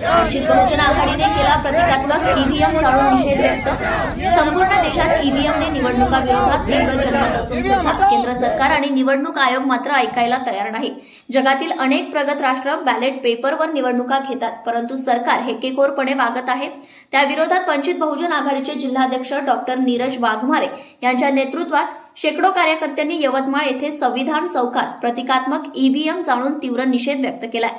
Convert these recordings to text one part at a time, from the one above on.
वंचित बहुजन आघाडीने केला प्रतिकात्मक ईव्हीएम जाळून निषेध व्यक्त। संपूर्ण देशात ईव्हीएमने निवडणुकाविरोधात तीव्र जनमत असून सुद्धा केंद्र सरकार आणि निवडणूक आयोग मात्र ऐकायला तयार नाही। जगातील अनेक प्रगत राष्ट्र बॅलेट पेपरवर निवडणुका घेतात, परंतु सरकार हेकेखोरपणे वागत आहे। त्याविरोधात वंचित बहुजन आघाडीचे जिल्हाध्यक्ष डॉक्टर नीरज वाघमारे यांच्या नेतृत्वात शेकडो कार्यकर्त्यांनी यवतमाळ येथे संविधान चौकात प्रतिकात्मक ईव्हीएम जाळून तीव्र निषेध व्यक्त केलाय।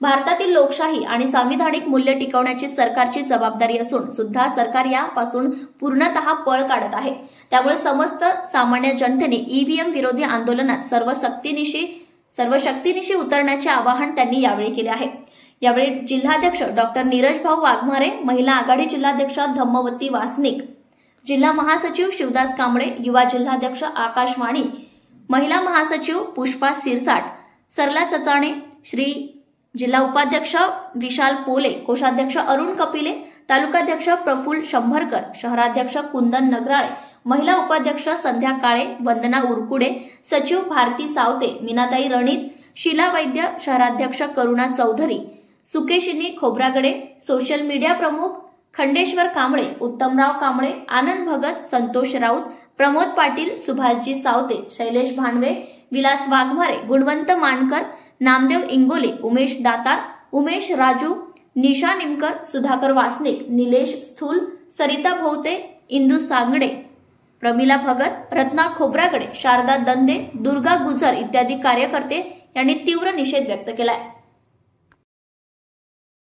भारतातील लोकशाही आणि संविधानिक मूल्य टिकवण्याची सरकारची जबाबदारी असून सुद्धा सरकार यापासून पूर्णतः पळ काढत आहे। त्यामुळे समस्त सामान्य जनतेने ईव्हीएम विरोधी आंदोलनात सर्व शक्तीनिशी उतरण्याचे आवाहन त्यांनी यावेळी केले आहे। यावेळी जिल्हाध्यक्ष डॉक्टर नीरज भाऊ वाघमारे, महिला आघाडी जिल्हाध्यक्ष धम्मवती वासनिक, जिल्हा महासचिव शिवदास कांबळे, युवा जिल्हाध्यक्ष आकाश वाणी, महिला महासचिव पुष्पा सिरसाट, सरला चचाणे, श्री जिल्हा उपाध्यक्ष विशाल पोले, कोषाध्यक्ष अरुण कपिले, तालुकाध्यक्ष प्रफुल्ल शंभरकर, शहराध्यक्ष कुंदन नगराळे, महिला उपाध्यक्ष संध्या काळे, वंदना उरकुडे, सचिव भारती सावते, मीनाताई रणित, शीला वैद्य, शहराध्यक्ष करुणा चौधरी, सुकेशिनी खोब्रागडे, सोशल मीडिया प्रमुख खंडेश्वर कांबळे, उत्तमराव कांबळे, आनंद भगत, संतोष राऊत, प्रमोद पाटील, सुभाषजी सावते, शैलेश भांडवे, विलास वाघमारे, गुणवंत मानकर, नामदेव इंगोले, उमेश दातार, उमेश राजू, निशा निमकर, सुधाकर वासनिक, निलेश स्थूल, सरिता भोवते, इंदू सांगडे, प्रमिला भगत, रत्ना खोब्रागडे, शारदा दंदे, दुर्गा गुजर इत्यादी कार्यकर्ते यांनी तीव्र निषेध व्यक्त केलाय।